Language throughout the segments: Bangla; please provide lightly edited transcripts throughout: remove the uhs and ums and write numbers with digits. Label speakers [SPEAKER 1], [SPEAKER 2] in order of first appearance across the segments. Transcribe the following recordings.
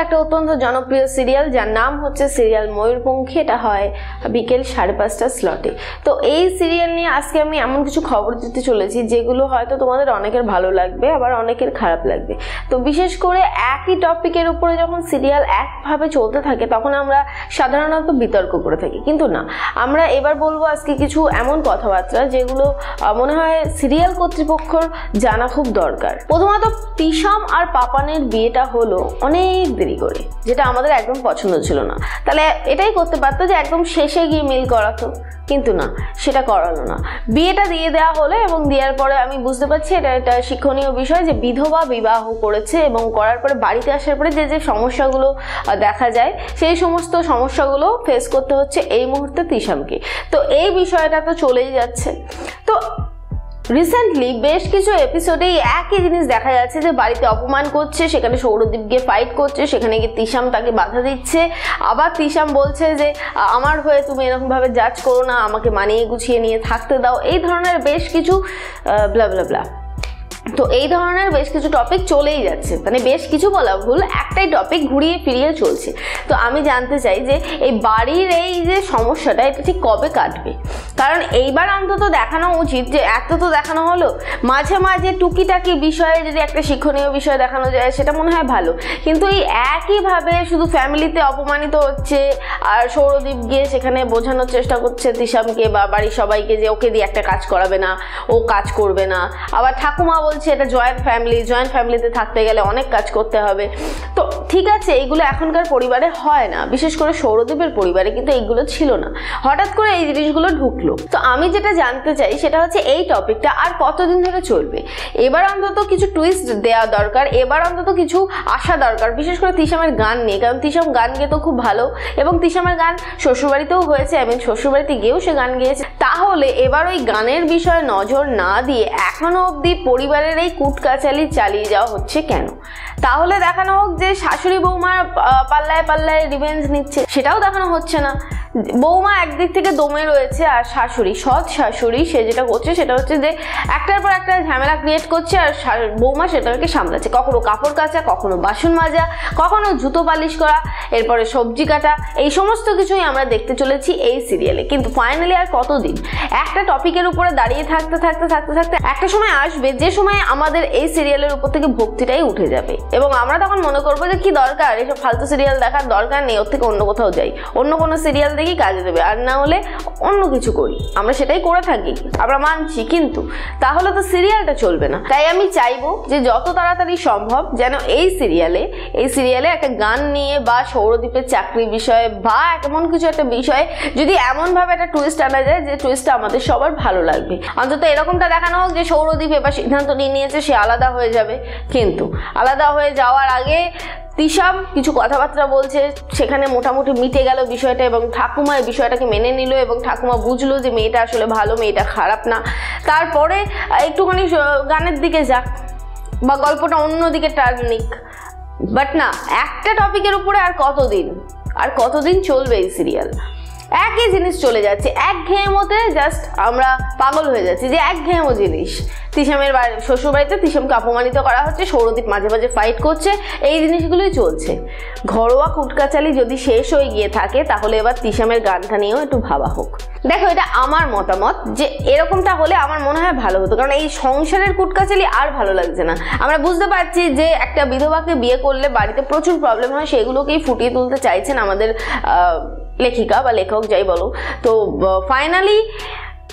[SPEAKER 1] একটা অত্যন্ত জনপ্রিয় সিরিয়াল যার নাম হচ্ছে সিরিয়াল ময়ূরপঙ্খী। এটা হয় বিকেল 5:30টার স্লটে। তো এই সিরিয়াল নিয়ে আজকে আমি এমন কিছু খবর দিতে চলেছি যেগুলো হয়তো তোমাদের অনেকের ভালো লাগবে, আবার অনেকের খারাপ লাগবে। তো বিশেষ করে একই টপিকের উপরে যখন সিরিয়াল একভাবে চলতে থাকে তখন আমরা সাধারণত বিতর্ক করে থাকি, কিন্তু না, আমরা এবার বলবো আজকে কিছু এমন কথাবার্তা যেগুলো মনে হয় সিরিয়াল কর্তৃপক্ষর জানা খুব দরকার। প্রথমত, তিশাম আর পাপানের বিয়েটা হলো অনেক দেরি করে, যেটা আমাদের একদম পছন্দ ছিল না। তাহলে এটাই করতে পারতো যে একদম শেষে গিয়ে মিল করাতো, কিন্তু না, সেটা করালো না। বিয়েটা দিয়ে দেওয়া হলো এবং দেওয়ার পরে আমি বুঝতে পারছি এটা একটা শিক্ষণীয় বিষয় যে বিধবা বিবাহ করেছে এবং করার পরে বাড়িতে আসার পরে যে যে সমস্যাগুলো দেখা যায় সেই সমস্ত সমস্যাগুলো ফেস করতে হচ্ছে এই মুহূর্তে তিশামকে। তো এই বিষয়টা তো চলেই যাচ্ছে। তো রিসেন্টলি বেশ কিছু এপিসোডেই একই জিনিস দেখা যাচ্ছে যে বাড়িতে অপমান করছে, সেখানে সৌরদীপ গিয়ে ফাইট করছে, সেখানে গিয়ে তিশাম তাকে বাধা দিচ্ছে, আবার তিশাম বলছে যে আমার হয়ে তুমি এরকমভাবে জাজ করো না, আমাকে মানিয়ে গুছিয়ে নিয়ে থাকতে দাও, এই ধরনের বেশ কিছু ব্লা ব্লা ব্লা। তো এই ধরনের বেশ কিছু টপিক চলেই যাচ্ছে, মানে বেশ কিছু বলা ভুল, একটাই টপিক ঘুরিয়ে ফিরিয়ে চলছে। তো আমি জানতে চাই যে এই বাড়ির এই যে সমস্যাটা এটা ঠিক কবে কাটবে? কারণ এইবার অন্তত দেখানো উচিত যে এত তো দেখানো হলো, মাঝে মাঝে টুকিটাকি বিষয়ে যদি একটা শিক্ষণীয় বিষয় দেখানো যায় সেটা মনে হয় ভালো, কিন্তু এই একইভাবে শুধু ফ্যামিলিতে অপমানিত হচ্ছে আর সৌরদীপ গিয়ে সেখানে বোঝানোর চেষ্টা করছে তিশামকে বা বাড়ির সবাইকে যে ওকে দিয়ে একটা কাজ করাবে না, ও কাজ করবে না, আবার ঠাকুমা বলছে এটা জয়েন্ট ফ্যামিলিতে থাকতে গেলে অনেক কাজ করতে হবে। তো ঠিক আছে, এইগুলো এখনকার পরিবারে হয় না, বিশেষ করে সৌরদীপের পরিবারে কিন্তু এইগুলো ছিল না, হঠাৎ করে এই জিনিসগুলো ঢুকলো। তো আমি যেটা জানতে চাই সেটা হচ্ছে এই টপিকটা আর কতদিন ধরে চলবে? এবার অন্তত কিছু টুইস্ট দেওয়া দরকার, এবার অন্তত কিছু আসা দরকার, বিশেষ করে তিশামের গান নিয়ে, কারণ তিশাম গান গেয়ে তো খুব ভালো এবং তিশামের গান শ্বশুরবাড়িতেও হয়েছে, আমি শ্বশুরবাড়িতে গিয়েও সে গান গেয়েছে। তাহলে এবার ওই গানের বিষয়ে নজর না দিয়ে এখনো অবধি পরিবারের এই কুটকাচালি চালিয়ে যাওয়া হচ্ছে কেন? তাহলে দেখানো হোক যে শাশুড়ি বৌমার পাল্লায় পাল্লায় রিভেঞ্জ নিচ্ছে, সেটাও দেখানো হচ্ছে না। বৌমা একদিক থেকে দমে রয়েছে আর শাশুড়ি, সৎ শাশুড়ি, সে যেটা করছে সেটা হচ্ছে যে একটার পর একটা ঝামেলা ক্রিয়েট করছে আর বৌমা সেটাকে সামলাচ্ছে, কখনো কাপড় কাচা, কখনো বাসন মাজা, কখনো জুতো পালিশ করা, এরপরে সবজি কাটা, এই সমস্ত কিছুই আমরা দেখতে চলেছি এই সিরিয়ালে। কিন্তু ফাইনালি আর কতদিন? একটা টপিকের উপরে দাঁড়িয়ে থাকতে থাকতে থাকতে থাকতে একটা সময় আসবে যে সময় আমাদের এই সিরিয়ালের উপর থেকে ভক্তিটাই উঠে যাবে এবং আমরা তখন মনে করবো যে কি দরকার এসব ফালতু সিরিয়াল দেখার, দরকার নেই, ওর থেকে অন্য কোথাও যাই, অন্য কোনো সিরিয়াল দেখি কাজে দেবে, আর না হলে অন্য কিছু করি। আমরা সেটাই করে থাকি, আমরা মানছি, কিন্তু তাহলে তো সিরিয়ালটা চলবে না। তাই আমি চাইবো যে যত তাড়াতাড়ি সম্ভব যেন এই সিরিয়ালে একটা গান নিয়ে বা সৌরদীপের চাকরি বিষয়ে বা এমন কিছু একটা বিষয়ে যদি এমনভাবে একটা টুইস্ট আনা যায় যে টুইস্টটা আমাদের সবার ভালো লাগবে। অন্তত এরকমটা দেখানো হোক যে সৌরদীপ এবার সিদ্ধান্ত নিয়েছে সে আলাদা হয়ে যাবে, কিন্তু আলাদা হয়ে যাওয়ার আগে তিশাম কিছু কথাবার্তা বলছে, সেখানে মোটামুটি মিটে গেল বিষয়টা এবং ঠাকুমা এই বিষয়টাকে মেনে নিল এবং ঠাকুমা বুঝলো যে মেয়েটা আসলে ভালো, মেয়েটা খারাপ না। তারপরে একটুখানি গানের দিকে যাক বা গল্পটা অন্যদিকে টার্ন নিক, বাট না, একটা টপিকের উপরে আর কতদিন চলবে এই সিরিয়াল? একই জিনিস চলে যাচ্ছে, একঘেয়েমতে জাস্ট আমরা পাগল হয়ে যাচ্ছি যে একঘেয়েমো জিনিস। তিশামের শ্বশুরবাড়িতে তিশামকে অপমানিত করা হচ্ছে, সৌরদীপ মাঝে মাঝে ফাইট করছে, এই জিনিসগুলোই চলছে। ঘরোয়া কুটকাচালি যদি শেষ হয়ে গিয়ে থাকে তাহলে এবার তিশামের গানটা নিয়েও একটু ভাবা হোক। দেখো, এটা আমার মতামত যে এরকমটা হলে আমার মনে হয় ভালো হতো, কারণ এই সংসারের কুটকাচালি আর ভালো লাগছে না। আমরা বুঝতে পারছি যে একটা বিধবাকে বিয়ে করলে বাড়িতে প্রচুর প্রবলেম হয়, সেগুলোকেই ফুটিয়ে তুলতে চাইছেন আমাদের লেখিকা বা লেখক, যাই বলো। তো ফাইনালি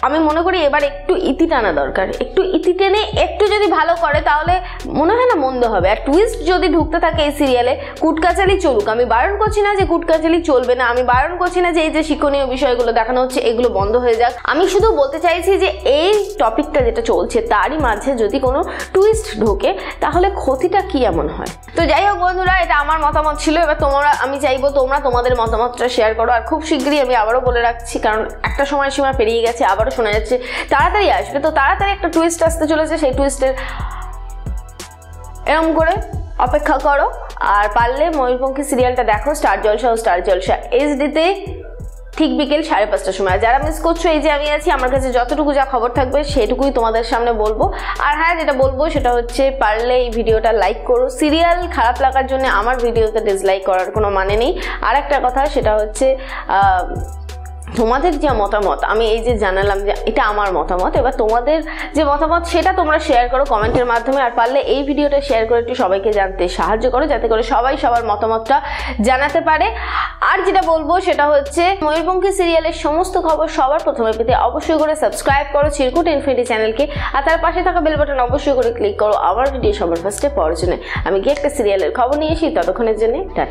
[SPEAKER 1] আমি মনে করি এবার একটু ইতি টানা দরকার, একটু ইতি টেনে একটু যদি ভালো করে তাহলে মনে হয় না মন্দ হবে। আর টুইস্ট যদি ঢুকতে থাকে এই সিরিয়ালে, কুটকাচালি চলুক, আমি বারণ করছি না যে কুটকাচালি চলবে না, আমি বারণ করছি না যে এই যে শিক্ষণীয় বিষয়গুলো দেখানো হচ্ছে এগুলো বন্ধ হয়ে যাক। আমি শুধু বলতে চাইছি যে এই টপিকটা যেটা চলছে তারই মাঝে যদি কোনো টুইস্ট ঢোকে তাহলে ক্ষতিটা কি এমন হয়। তো যাই হোক বন্ধুরা, এটা আমার মতামত ছিল। এবার আমি চাইবো তোমরা তোমাদের মতামতটা শেয়ার করো। আর খুব শীঘ্রই আমি আবারও বলে রাখছি, কারণ একটা সময়সীমা পেরিয়ে গেছে, আবারও শোনা যাচ্ছে তাড়াতাড়ি আসবে, তো তাড়াতাড়ি একটা টুইস্ট আসতে চলেছে, সেই টুইস্টের এরকম করে অপেক্ষা করো। আর পারলে ময়ূরপঙ্খী সিরিয়ালটা দেখো স্টার জলসা ও স্টার জলসা HD তে ঠিক বিকেল 5:30টার সময়। যারা মিস করছো, এই যে আমি আছি, আমার কাছে যতটুকু যা খবর থাকবে সেটুকুই তোমাদের সামনে বলবো। আর হ্যাঁ, যেটা বলবো সেটা হচ্ছে পারলে এই ভিডিওটা লাইক করো। সিরিয়াল খারাপ লাগার জন্য আমার ভিডিওতে ডিসলাইক করার কোনো মানে নেই। আর একটা কথা, সেটা হচ্ছে তোমাদের যে মতামত, আমি এই যে জানালাম যে এটা আমার মতামত, এবার তোমাদের যে মতামত সেটা তোমরা শেয়ার করো কমেন্টের মাধ্যমে। আর পারলে এই ভিডিওটা শেয়ার করে একটু সবাইকে জানতে সাহায্য করো, যাতে করে সবাই সবার মতামতটা জানাতে পারে। আর যেটা বলবো সেটা হচ্ছে ময়ূরপঙ্খী সিরিয়ালের সমস্ত খবর সবার প্রথমে পেতে অবশ্যই করে সাবস্ক্রাইব করো চিরকুট ইনফিনিটি চ্যানেলকে। আর তার পাশে থাকা বেল বাটন অবশ্যই করে ক্লিক করো আমার ভিডিও সবার ফার্স্টে পাওয়ার জন্য। আমি গিয়ে একটা সিরিয়ালের খবর নিয়ে এসি, ততক্ষণের জন্য টাটা।